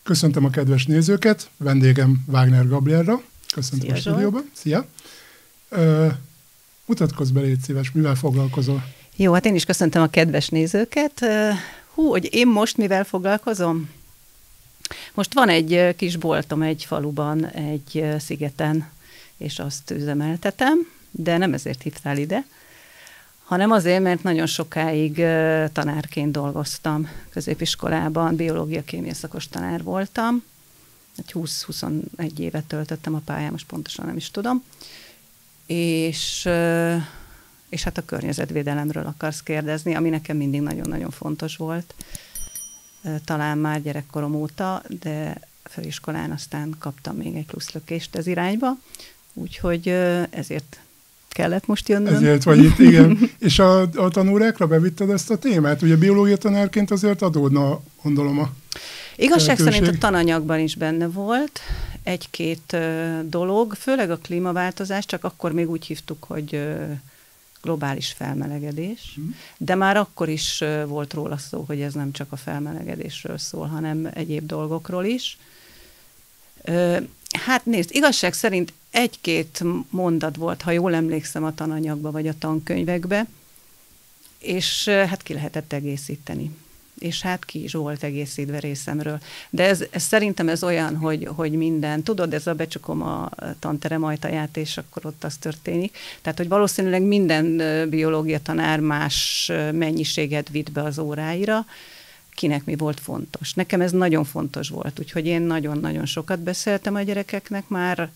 Köszöntöm a kedves nézőket, vendégem Wagner Gabriella. Köszöntöm a stúdióban. Szia! Mutatkozz be, légy szíves, mivel foglalkozol? Jó, hát én is köszöntöm a kedves nézőket. Hogy én most mivel foglalkozom? Most van egy kis boltom egy faluban, egy szigeten, és azt üzemeltetem, de nem ezért hívtál ide, hanem azért, mert nagyon sokáig tanárként dolgoztam középiskolában, biológia-kémia szakos tanár voltam. 20-21 évet töltöttem a pályán, most pontosan nem is tudom. És hát a környezetvédelemről akarsz kérdezni, ami nekem mindig nagyon-nagyon fontos volt. Talán már gyerekkorom óta, de főiskolán aztán kaptam még egy plusz lökést ez irányba, úgyhogy ezért kellett most jönnöm. Ezért vagy itt, igen. És a tanórákra bevitted ezt a témát? Ugye biológia tanárként azért adódna, gondolom a igazság szerint a tananyagban is benne volt egy-két dolog, főleg a klímaváltozás, csak akkor még úgy hívtuk, hogy globális felmelegedés, de már akkor is volt róla szó, hogy ez nem csak a felmelegedésről szól, hanem egyéb dolgokról is. Hát nézd, igazság szerint egy-két mondat volt, ha jól emlékszem a tananyagba vagy a tankönyvekbe, és hát ki lehetett egészíteni. És hát ki is volt egészítve részemről. De ez szerintem ez olyan, hogy minden, tudod, ez a becsukom a tanterem ajtaját, és akkor ott az történik. Tehát, hogy valószínűleg minden biológia tanár más mennyiséget vitt be az óráira, kinek mi volt fontos. Nekem ez nagyon fontos volt, úgyhogy én nagyon-nagyon sokat beszéltem a gyerekeknek, már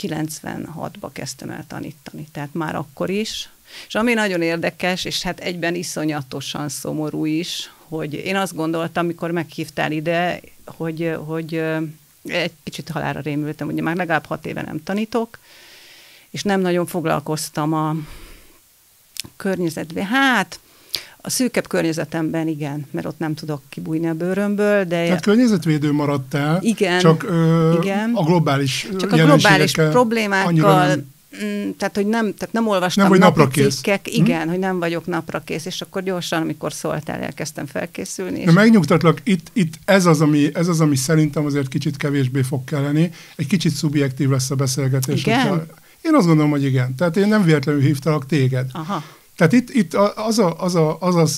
96-ba kezdtem el tanítani, tehát már akkor is. És ami nagyon érdekes, és hát egyben iszonyatosan szomorú is, hogy én azt gondoltam, amikor meghívtál ide, hogy egy kicsit halálra rémültem, ugye már legalább 6 éve nem tanítok, és nem nagyon foglalkoztam a környezetben. Hát a szűkebb környezetemben igen, mert ott nem tudok kibújni a bőrömből, de... Tehát környezetvédő maradtál, igen, csak igen. A globális csak a globális problémákkal, tehát, hogy nem olvastam napi cikkek, igen, hogy nem vagyok naprakész, és akkor gyorsan, amikor szóltál, elkezdtem felkészülni. De megnyugtatlak, itt ez az, ami szerintem azért kicsit kevésbé fog kelleni, egy kicsit szubjektív lesz a beszélgetés. Igen? Én azt gondolom, hogy igen. Tehát én nem véletlenül hívtalak téged. Aha. Tehát itt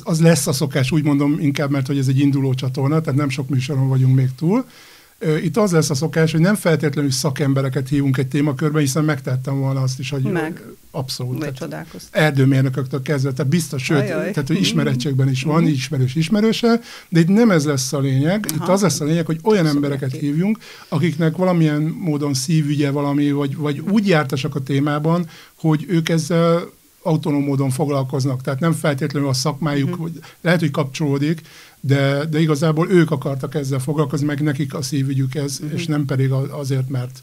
az lesz a szokás, úgy mondom inkább, mert hogy ez egy induló csatorna, tehát nem sok műsoron vagyunk még túl. Itt az lesz a szokás, hogy nem feltétlenül szakembereket hívunk egy témakörbe, hiszen megtettem volna azt is, hogy abszolút. Erdőmérnököktől kezdve, tehát biztos, sőt, tehát, hogy ismerettségben is van, ismerőse, de itt nem ez lesz a lényeg, itt az lesz a lényeg, hogy olyan embereket hívjunk, akiknek valamilyen módon szívügye valami, vagy úgy jártasak a témában, hogy ők ezzel autonóm módon foglalkoznak, tehát nem feltétlenül a szakmájuk, lehet, hogy kapcsolódik, de igazából ők akartak ezzel foglalkozni, meg nekik a szívügyük ez, és nem pedig azért, mert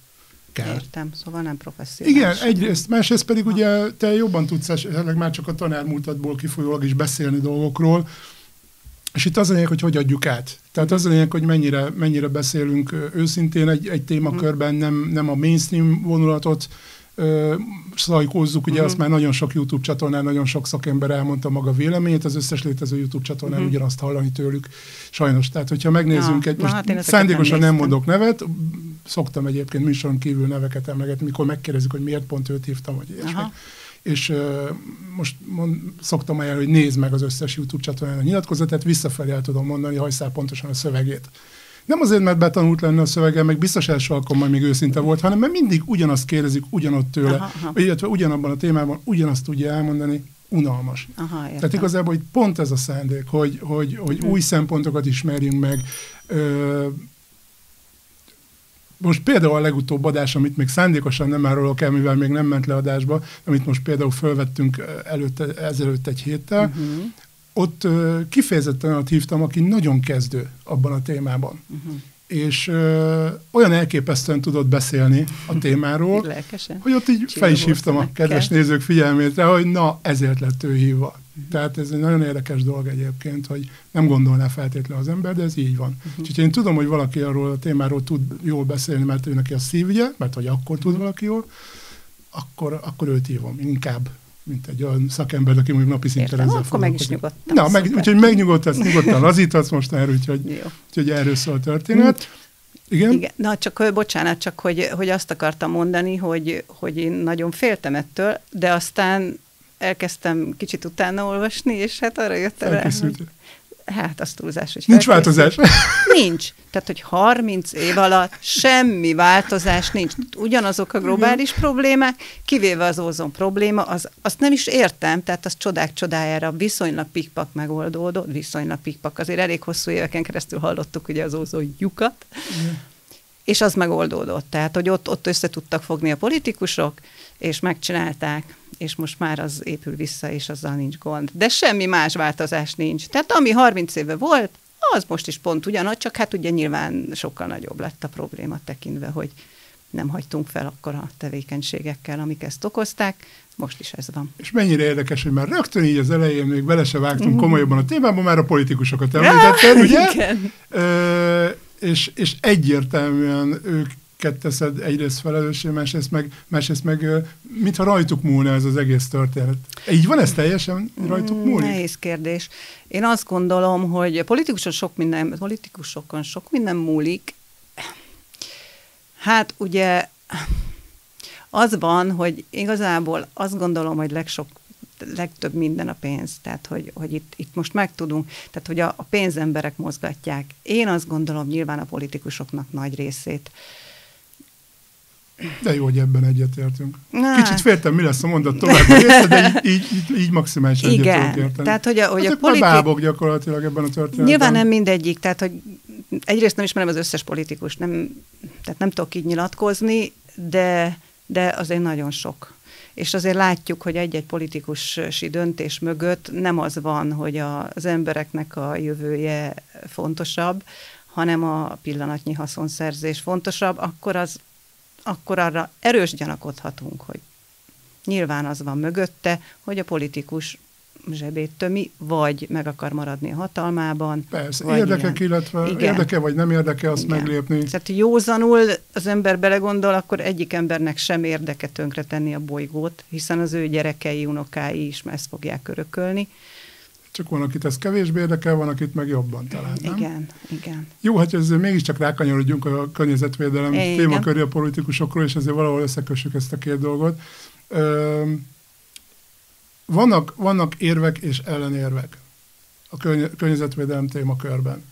kell. Értem, szóval nem professzionális. Igen, egyrészt, másrészt pedig ugye te jobban tudsz esetleg már csak a tanármúltadból kifolyólag is beszélni dolgokról, és itt az a lényeg, hogy adjuk át. Tehát az a lényeg, hogy mennyire beszélünk őszintén egy témakörben, nem a mainstream vonulatot szajkózzuk, ugye azt már nagyon sok YouTube csatornán, nagyon sok szakember elmondta maga véleményét, az összes létező YouTube csatornán ugyanazt hallani tőlük, sajnos. Tehát, hogyha megnézzünk most szándékosan nem mondok nevet, szoktam egyébként műsoron kívül neveket emlegetni, mikor megkérdezik, hogy miért pont őt hívtam, vagy ilyesmi. És most szoktam ajánlani, hogy nézd meg az összes YouTube csatornán a nyilatkozatát, visszafelé el tudom mondani, hajszál pontosan a szövegét. Nem azért, mert betanult lenne a szöveggel, meg biztos első alkalommal még őszinte volt, hanem mert mindig ugyanazt kérdezik ugyanott tőle, illetve ugyanabban a témában ugyanazt tudja elmondani, unalmas. Tehát igazából hogy pont ez a szándék, hogy új szempontokat ismerjünk meg. Most például a legutóbb adás, amit még szándékosan nem árulok el, mivel még nem ment le adásba, amit most például fölvettünk ezelőtt egy héttel, ott kifejezetten olyat hívtam, aki nagyon kezdő abban a témában. És olyan elképesztően tudott beszélni a témáról, lelkesen, hogy ott így fel is hívtam a kedves nézők figyelmét rá, hogy na, ezért lett ő hívva. Tehát ez egy nagyon érdekes dolog egyébként, hogy nem gondolná feltétlenül az ember, de ez így van. Úgyhogy én tudom, hogy valaki arról a témáról tud jól beszélni, mert ő neki a szívügye, mert hogy akkor tud valaki jól, akkor őt hívom inkább. mint egy olyan szakember, aki mondjuk napi szinten ezzel akkor meg is nyugodtam. Na, úgyhogy nyugodtan lazítasz most erről, úgyhogy erről szól a történet. Igen? Igen. Na, bocsánat, csak hogy azt akartam mondani, hogy én nagyon féltem ettől, de aztán elkezdtem kicsit utána olvasni, és hát arra jöttem rá, hogy hát az túlzás, hogy nincs változás. Nincs. Tehát, hogy 30 év alatt semmi változás nincs. Ugyanazok a globális problémák, kivéve az ózon probléma, azt nem is értem, tehát az csodák csodájára viszonylag pikpak megoldódott, viszonylag pikpak. Azért elég hosszú éveken keresztül hallottuk ugye az ózon lyukat, és az megoldódott. Tehát, hogy ott össze tudtak fogni a politikusok, és megcsinálták, és most már az épül vissza, és azzal nincs gond. De semmi más változás nincs. Tehát ami 30 éve volt, az most is pont ugyanaz, csak hát ugye nyilván sokkal nagyobb lett a probléma tekintve, hogy nem hagytunk fel akkor a tevékenységekkel, amik ezt okozták. Most is ez van. És mennyire érdekes, hogy már rögtön így az elején még bele se vágtunk komolyabban a témában, már a politikusokat említetted, ugye? Igen. És egyértelműen őket teszed egyrészt felelőssé, másrészt meg mintha rajtuk múlna ez az egész történet. Így van ez teljesen rajtuk múlik? Nehéz kérdés. Én azt gondolom, hogy politikusokon sok minden múlik. Hát ugye az van, hogy igazából azt gondolom, hogy legtöbb minden a pénz. Tehát, hogy itt most megtudunk, tehát, hogy a pénzemberek mozgatják. Én azt gondolom nyilván a politikusoknak nagy részét. De jó, hogy ebben egyetértünk. Kicsit féltem, mi lesz a mondat további része, de így maximálisan egyet tudok érteni. Tehát, hogy a bábok gyakorlatilag ebben a történetben. Nyilván nem mindegyik, tehát, hogy egyrészt nem ismerem az összes politikus, tehát nem tudok így nyilatkozni, de azért nagyon sok. És azért látjuk, hogy egy-egy politikusi döntés mögött nem az van, hogy az embereknek a jövője fontosabb, hanem a pillanatnyi haszonszerzés fontosabb, akkor arra erős gyanakodhatunk, hogy nyilván az van mögötte, hogy a politikus zsebét tömi, vagy meg akar maradni a hatalmában. Persze, érdekek, illetve érdeke vagy nem érdeke azt meglépni. Tehát józanul az ember belegondol, akkor egyik embernek sem érdeke tönkretenni a bolygót, hiszen az ő gyerekei, unokái is ezt fogják örökölni. Csak van, akit ez kevésbé érdekel, van, akit meg jobban talán, nem? Igen. Jó, hát ezzel mégiscsak rákanyarodjunk a környezetvédelem témaköré a politikusokról, és ezért valahol összekössük ezt a két dolgot. Vannak érvek és ellenérvek a környezetvédelem témakörben.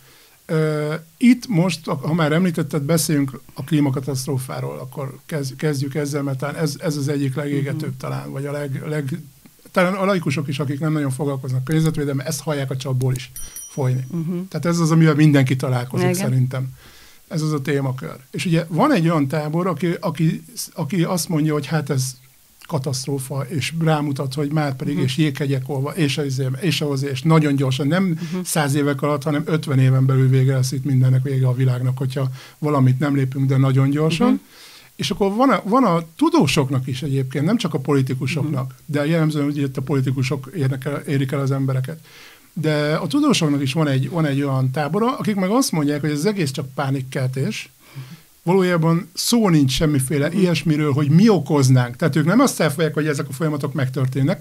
Itt most, ha már említetted, beszéljünk a klímakatasztrófáról, akkor kezdjük ezzel, mert talán ez az egyik legégetőbb talán, vagy talán a laikusok is, akik nem nagyon foglalkoznak környezetvédelemmel, ezt hallják a csapból is folyni. Tehát ez az, amivel mindenki találkozik szerintem. Ez az a témakör. És ugye van egy olyan tábor, aki azt mondja, hogy hát ez katasztrófa, és rámutat, hogy már pedig, és jéghegyek olva, és nagyon gyorsan, nem 100 évek alatt, hanem 50 éven belül vége lesz itt mindennek, vége a világnak, hogyha valamit nem lépünk, de nagyon gyorsan. És akkor van a tudósoknak is egyébként, nem csak a politikusoknak, de jellemzően ugye itt a politikusok érik el az embereket. De a tudósoknak is van egy olyan tábora, akik meg azt mondják, hogy ez egész csak pánikkeltés. Valójában szó nincs semmiféle ilyesmiről, hogy mi okoznánk. Tehát ők nem azt cáfolják, hogy ezek a folyamatok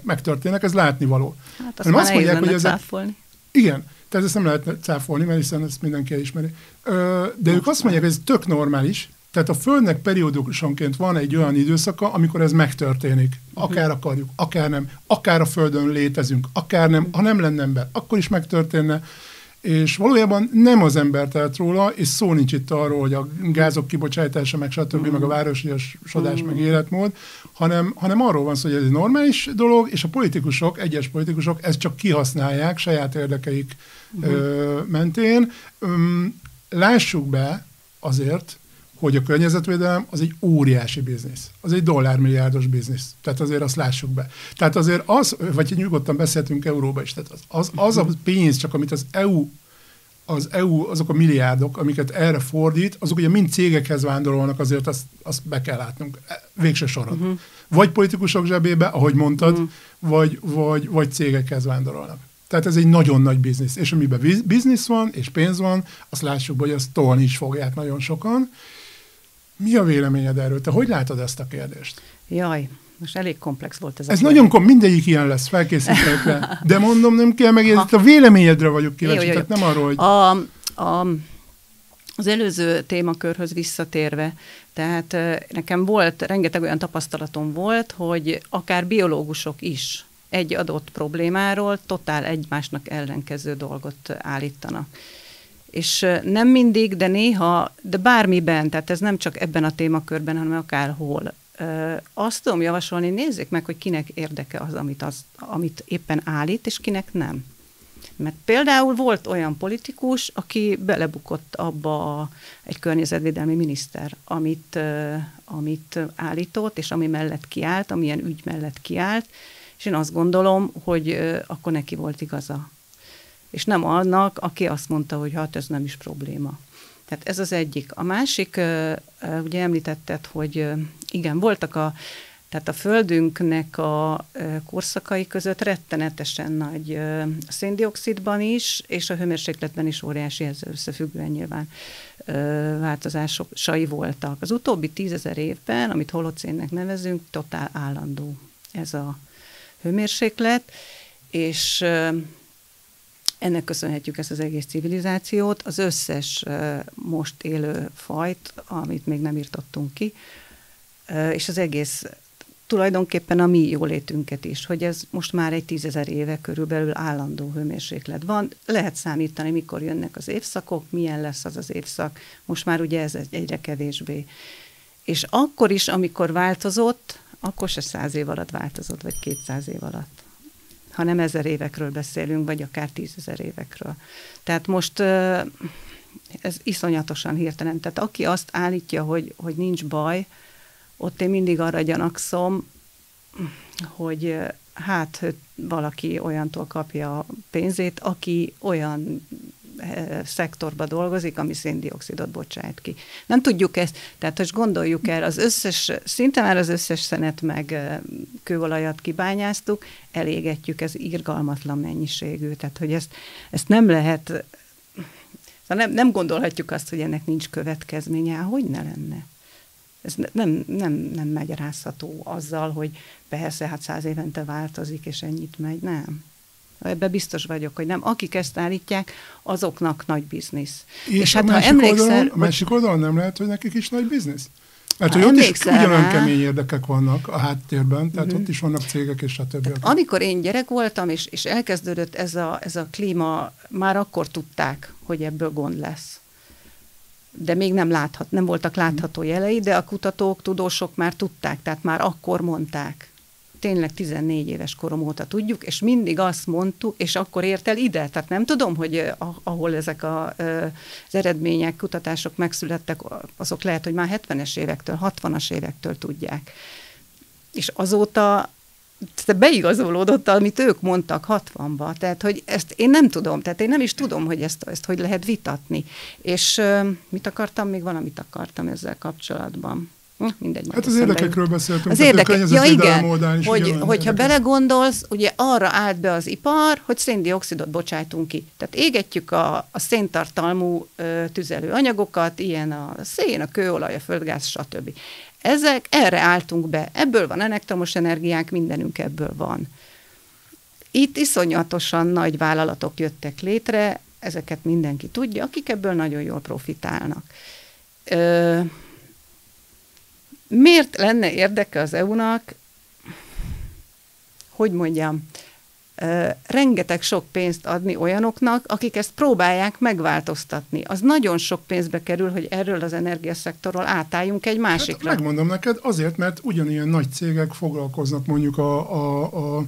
megtörténnek, ez látnivaló. Hát azt már nehéz lenne cáfolni. Igen, tehát ezt nem lehet cáfolni, mert hiszen ezt mindenki elismeri. De ők azt mondják, hogy ez tök normális, tehát a Földnek periódusonként van egy olyan időszaka, amikor ez megtörténik. Akár akarjuk, akár nem, akár a Földön létezünk, akár nem, ha nem lenne ember, akkor is megtörténne. És valójában nem az ember telt róla, és szó nincs itt arról, hogy a gázok kibocsátása, meg stb., meg a városiasodás, meg életmód, hanem arról van szó, hogy ez egy normális dolog, és a politikusok, egyes politikusok ezt csak kihasználják saját érdekeik mentén. Lássuk be azért, hogy a környezetvédelem az egy óriási biznisz. Az egy dollármilliárdos biznisz. Tehát azért azt lássuk be. Tehát azért vagy nyugodtan beszéltünk euróba is, tehát az a pénz, csak amit az EU, azok a milliárdok, amiket erre fordít, azok ugye mind cégekhez vándorolnak, azért azt be kell látnunk. Végső soron. Vagy politikusok zsebébe, ahogy mondtad, vagy cégekhez vándorolnak. Tehát ez egy nagyon nagy biznisz. És amiben biznisz van, és pénz van, azt lássuk, hogy azt tolni is fogják nagyon sokan. Mi a véleményed erről? Te hogy látod ezt a kérdést? Jaj, most elég komplex volt ez. Ez nagyon mindegyik ilyen lesz, felkészítek rá. De mondom, nem kell megérteni, a véleményedre vagyok kíváncsi, tehát nem arról, hogy... Az előző témakörhöz visszatérve, tehát nekem volt, rengeteg olyan tapasztalatom volt, hogy akár biológusok is egy adott problémáról totál egymásnak ellenkező dolgot állítanak. És nem mindig, de néha, de bármiben, tehát ez nem csak ebben a témakörben, hanem akárhol. Azt tudom javasolni, nézzék meg, hogy kinek érdeke az, amit éppen állít, és kinek nem. Mert például volt olyan politikus, aki belebukott abba egy környezetvédelmi miniszter, amit állított, és ami mellett kiállt, amilyen ügy mellett kiállt, és én azt gondolom, hogy akkor neki volt igaza. És nem annak, aki azt mondta, hogy hát ez nem is probléma. Tehát ez az egyik. A másik, ugye említetted, hogy igen, voltak tehát a Földünknek a korszakai között rettenetesen nagy széndioxidban is, és a hőmérsékletben is óriási, ezzel összefüggően nyilván változásai voltak. Az utóbbi 10 000 évben, amit holocénnek nevezünk, totál állandó ez a hőmérséklet, és ennek köszönhetjük ezt az egész civilizációt, az összes most élő fajt, amit még nem írtottunk ki, és az egész tulajdonképpen a mi jólétünket is, hogy ez most már egy 10 000 éve körülbelül állandó hőmérséklet van. Lehet számítani, mikor jönnek az évszakok, milyen lesz az évszak, most már ugye ez egyre kevésbé. És akkor is, amikor változott, akkor se 100 év alatt változott, vagy 200 év alatt, hanem 1000 évekről beszélünk, vagy akár 10 000 évekről. Tehát most ez iszonyatosan hirtelen. Tehát aki azt állítja, hogy nincs baj, ott én mindig arra gyanakszom, hogy hát valaki olyantól kapja a pénzét, aki olyan szektorba dolgozik, ami széndioxidot bocsát ki. Nem tudjuk ezt, tehát most gondoljuk el, szinte már az összes szenet meg kőolajat kibányáztuk, elégetjük, ez irgalmatlan mennyiségű, tehát hogy ezt nem lehet, nem gondolhatjuk azt, hogy ennek nincs következménye, hogy ne lenne. Ez nem magyarázható azzal, hogy persze, hát 100 évente változik, és ennyit megy, nem. Ebben biztos vagyok, hogy nem. Akik ezt állítják, azoknak nagy biznisz. És hát, a másik oldalon nem lehet, hogy nekik is nagy biznisz? Mert hogy ott is ugyanolyan kemény érdekek vannak a háttérben, tehát ott is vannak cégek és a többi. Amikor én gyerek voltam, és elkezdődött ez a klíma, már akkor tudták, hogy ebből gond lesz. De még nem voltak látható jelei, de a kutatók, tudósok már tudták, tehát már akkor mondták. Tényleg 14 éves korom óta tudjuk, és mindig azt mondtuk, és akkor ért el ide. Tehát nem tudom, hogy ahol ezek az eredmények, kutatások megszülettek, azok lehet, hogy már 70-es évektől, 60-as évektől tudják. És azóta beigazolódott, amit ők mondtak 60-ban. Tehát, hogy ezt én nem tudom, tehát én nem is tudom, hogy ezt hogy lehet vitatni. És mit akartam? Még valamit akartam ezzel kapcsolatban. Mindegy, hát az érdekekről beszéltünk. Az érdekek, ja igen, hogyha belegondolsz, ugye arra állt be az ipar, hogy széndioxidot bocsájtunk ki. Tehát égetjük a széntartalmú tüzelőanyagokat, ilyen a szén, a kőolaj, a földgáz, stb. Erre álltunk be. Ebből van elektromos energiánk, mindenünk ebből van. Itt iszonyatosan nagy vállalatok jöttek létre, ezeket mindenki tudja, akik ebből nagyon jól profitálnak. Miért lenne érdeke az EU-nak, hogy mondjam, rengeteg sok pénzt adni olyanoknak, akik ezt próbálják megváltoztatni. Az nagyon sok pénzbe kerül, hogy erről az energiaszektorról átálljunk egy másikra. Hát megmondom neked, azért, mert ugyanilyen nagy cégek foglalkoznak mondjuk a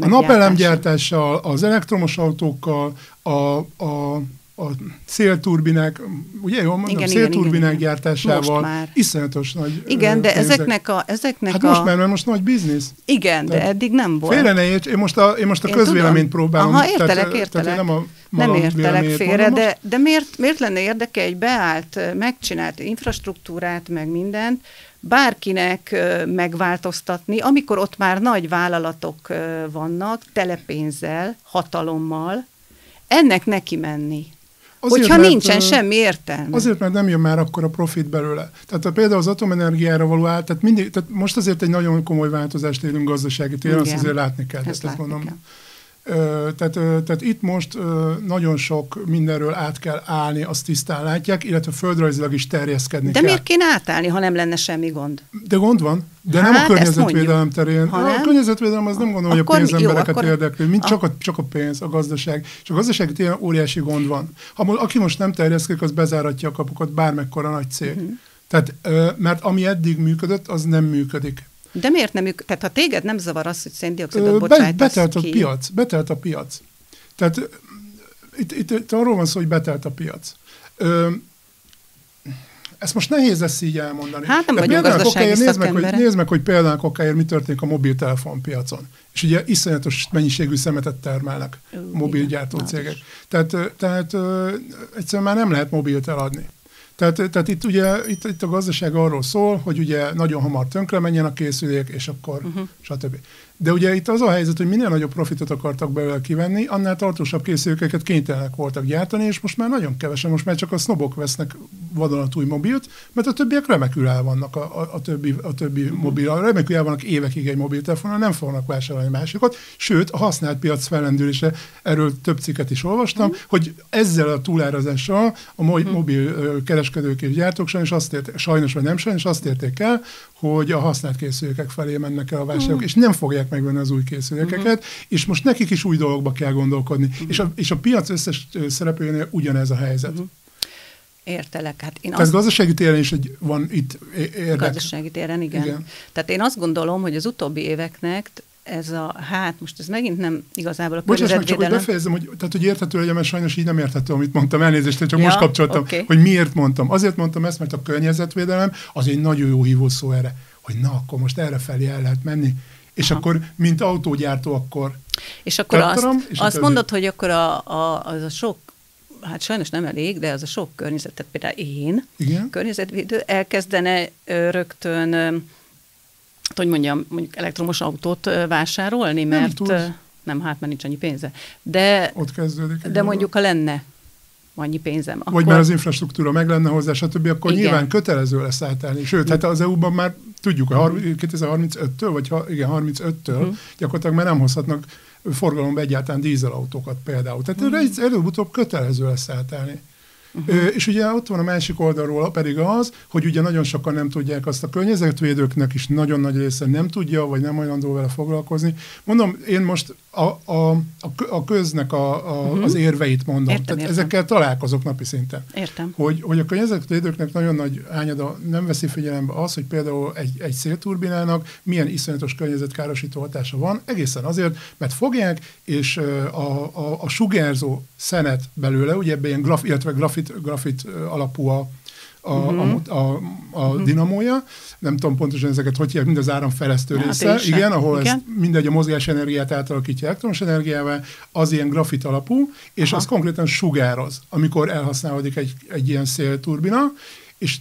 napelemgyártással, az elektromos autókkal, a szélturbinák, ugye jól mondom, szélturbinák gyártásával iszonyatos nagy igen, de ezeknek hát most már, mert most nagy biznisz. Igen, de eddig nem volt. Félre ne érts, én most a közvéleményt próbálom. Aha, értelek. Nem értelek félre, de miért lenne érdeke egy beállt, megcsinált infrastruktúrát, meg mindent, bárkinek megváltoztatni, amikor ott már nagy vállalatok vannak, telepénzzel, hatalommal, ennek neki menni. Hogyha nincsen semmi értelme. Azért, mert nem jön már akkor a profit belőle. Tehát például az atomenergiára való tehát most azért egy nagyon komoly változást élünk gazdasági téren, azt azért látni kell. Ezt mondom. Tehát itt most nagyon sok mindenről át kell állni, azt tisztán látják, illetve földrajzilag is terjeszkedni kell. De miért kéne átállni, ha nem lenne semmi gond? De gond van, de nem a környezetvédelem terén. A környezetvédelem az nem gondolom, hogy a pénzembereket érdekli, mint csak a pénz, a gazdaság. És a gazdasági téren óriási gond van. Aki most nem terjeszkedik, az bezáratja a kapukat, bármekkora nagy cég. Tehát, mert ami eddig működött, az nem működik. De miért nem működik? Tehát ha téged nem zavar az, hogy széndioxidot bocsájtasz ki? Betelt a piac. Tehát itt arról van szó, hogy betelt a piac. Ezt most nehéz ezt így elmondani. Hát nem vagyunk gazdasági szakemberek. Nézd meg, hogy például okáért mi történik a mobiltelefonpiacon. És ugye iszonyatos mennyiségű szemetet termelnek a mobilgyártó cégek. Tehát egyszerűen már nem lehet mobilt eladni. Tehát itt ugye itt a gazdaság arról szól, hogy ugye nagyon hamar tönkre menjen a készülék, és akkor stb. De ugye itt az a helyzet, hogy minél nagyobb profitot akartak belőle kivenni, annál tartósabb készülékeket kénytelenek voltak gyártani, és most már nagyon kevesen, most már csak a sznobok vesznek vadonatúj mobilt, mert a többiek remekül el vannak a többi mobil, remekül el vannak évekig egy mobiltelefonnal, nem fognak vásárolni másikat, sőt a használt piac fellendülése, erről több cikket is olvastam, hogy ezzel a túlárazással a mobil kereskedők és gyártók sajnos vagy nem sajnos azt érték el, hogy a használt készülékek felé mennek el a vásárlók, és nem fogják megvenni az új készülékeket, és most nekik is új dolgokba kell gondolkodni. És a piac összes szereplőjénél ugyanez a helyzet. Értelek. Hát Tehát gazdasági téren is van itt érdek. Gazdasági téren, igen. Tehát én azt gondolom, hogy az utóbbi éveknek ez most ez megint nem igazából a környezetvédelem. Csak hogy befejezem, hogy érthető legyen, mert sajnos így nem érthető, amit mondtam, elnézést, csak most kapcsoltam, hogy miért mondtam. Azért mondtam ezt, mert a környezetvédelem az egy nagyon jó hívószó erre, hogy na, akkor most errefelé el lehet menni, és akkor, mint autógyártó, akkor... És akkor azt mondod, hogy akkor az a sok, hát sajnos nem elég, de az a sok környezetet, például én, környezetvédő, elkezdene rögtön hogy mondjam, mondjuk elektromos autót vásárolni, mert mert nincs annyi pénze. De, ott kezdődik. De mondjuk, ha lenne annyi pénzem. Vagy már az infrastruktúra meg lenne hozzá, stb., akkor nyilván kötelező lesz átállni. Sőt, hát az EU-ban már tudjuk, 2035-től, vagy 35-től gyakorlatilag már nem hozhatnak forgalomba egyáltalán dízelautókat például. Tehát előbb-utóbb kötelező lesz átállni. És ugye ott van a másik oldalról pedig az, hogy ugye nagyon sokan nem tudják azt, a környezetvédőknek is nagyon nagy része nem tudja, vagy nem hajlandó vele foglalkozni. Mondom, én most a köznek az érveit mondom. Értem. Ezekkel találkozok napi szinten. Értem. Hogy a környezetvédőknek nagyon nagy hányada nem veszi figyelembe az, hogy például egy szélturbinának milyen iszonyatos környezetkárosító hatása van, egészen azért, mert fogják, és a sugárzó szenet belőle, ugye ebben ilyen grafit alapú a dinamója, nem tudom pontosan ezeket, hogy hívják, mind az áramfejlesztő része, ahol ez mindegy a mozgás energiát átalakítja elektromos energiával, az ilyen grafit alapú, és az konkrétan sugároz, amikor elhasználódik egy ilyen szélturbina, és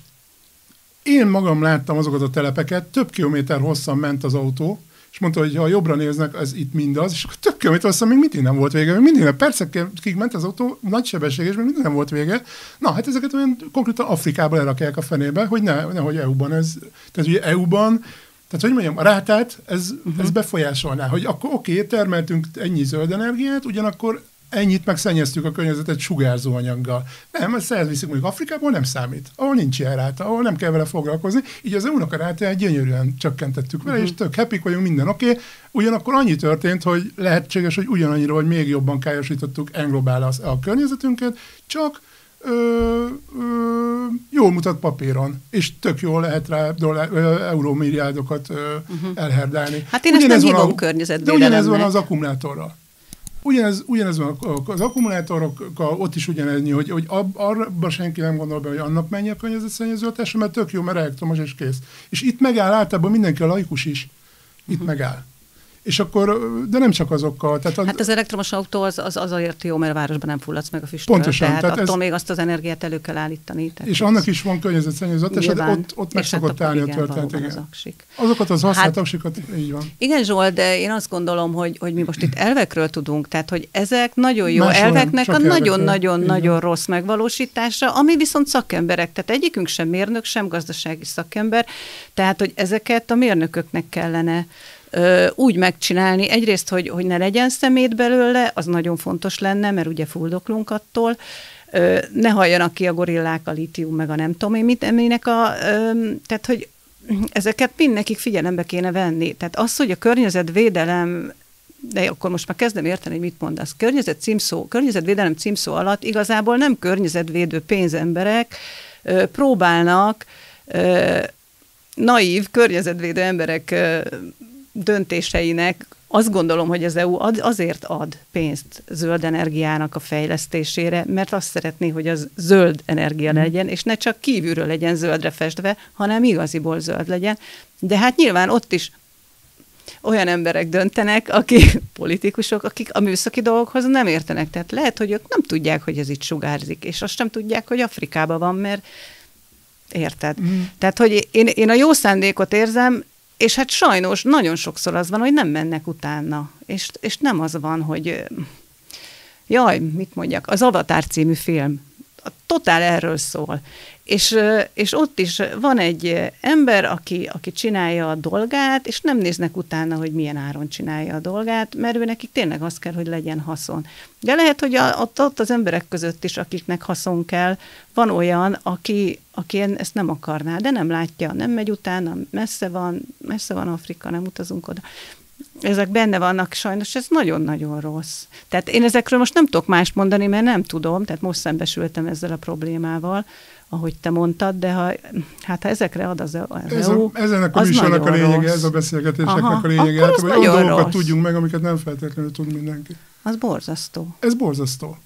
én magam láttam azokat a telepeket, több kilométer hosszan ment az autó, és mondta, hogy ha jobbra néznek, ez itt mindaz, és akkor több kilométer hosszan még mindig nem volt vége, még mindig percekig ment az autó, nagy sebességes, még mindig nem volt vége. Na, hát ezeket olyan konkrétan Afrikába lerakják a fenébe, hogy nehogy EU-ban ez, tehát ugye EU-ban, tehát hogy mondjam, a rátát ez befolyásolná, hogy akkor termeltünk ennyi zöld energiát, ugyanakkor ennyit megszennyeztük a környezetet sugárzó anyaggal. Nem, ezt elviszik mondjuk Afrikából, nem számít. Ahol nincs ilyen ráta, ahol nem kell vele foglalkozni. Így az EU-nak a rátáját gyönyörűen csökkentettük vele, és tök happy vagyunk, minden oké. Ugyanakkor annyi történt, hogy lehetséges, hogy ugyanannyira, vagy még jobban károsítottuk englobál a környezetünket, csak jól mutat papíron, és tök jól lehet rá eurómilliárdokat elherdálni. Hát én ezt nem hívom környezetvédelemnek. De ugyanez van az akkumulátorral. Ugyanez van az akkumulátorokkal, ott is ugyanez, hogy arra senki nem gondol be, hogy annak mennyi a környezetszennyező hatása, mert tök jó, mert elektromos és kész. És itt megáll általában mindenki, a laikus is. Itt megáll. És akkor, de nem csak azokkal. Tehát hát az elektromos autó az azért jó, mert a városban nem fulladsz meg a füsttől. Pontosan. Tehát attól még azt az energiát elő kell állítani. És annak is van környezetszennyező hatása, de ott meg szokott állni a történet. Azokat az használt aksikat, így van. Igen, Zsolt, de én azt gondolom, hogy mi most itt elvekről tudunk, tehát hogy ezek nagyon jó elveknek a nagyon-nagyon-nagyon rossz megvalósítása, ami viszont szakemberek, tehát egyikünk sem mérnök, sem gazdasági szakember, tehát hogy ezeket a mérnököknek kellene úgy megcsinálni, egyrészt, hogy ne legyen szemét belőle, az nagyon fontos lenne, mert ugye fuldoklunk attól, ne halljanak ki a gorillák, a lítium, meg a nem tudom én mit, tehát hogy ezeket mindenkig figyelembe kéne venni. Tehát az, hogy a környezetvédelem, de akkor most már kezdem érteni, hogy mit mondasz. Környezetvédelem címszó alatt igazából nem környezetvédő pénzemberek próbálnak naív környezetvédő emberek döntéseinek, azt gondolom, hogy az EU azért ad pénzt zöld energiának a fejlesztésére, mert azt szeretné, hogy az zöld energia legyen, és ne csak kívülről legyen zöldre festve, hanem igaziból zöld legyen. De hát nyilván ott is olyan emberek döntenek, politikusok, akik a műszaki dolgokhoz nem értenek. Tehát lehet, hogy ők nem tudják, hogy ez itt sugárzik, és azt sem tudják, hogy Afrikában van, mert érted? Tehát, hogy én a jó szándékot érzem, és hát sajnos nagyon sokszor az van, hogy nem mennek utána. És nem az van, hogy jaj, mit mondjak, az Avatar című film totál erről szól. És ott is van egy ember, aki csinálja a dolgát, és nem néznek utána, hogy milyen áron csinálja a dolgát, mert ő nekik tényleg az kell, hogy legyen haszon. De lehet, hogy ott az emberek között is, akiknek haszon kell, van olyan, aki ezt nem akarná, de nem látja, nem megy utána, messze van Afrika, nem utazunk oda. Ezek benne vannak, sajnos ez nagyon-nagyon rossz. Tehát én ezekről most nem tudok mást mondani, mert nem tudom, tehát most szembesültem ezzel a problémával, ahogy te mondtad, de ha ezekre ad az EU, ezenek a műsornak a lényege, ez a beszélgetéseknek a lényege, hogy olyan dolgokat tudjunk meg, amiket nem feltétlenül tud mindenki. Az borzasztó. Ez borzasztó.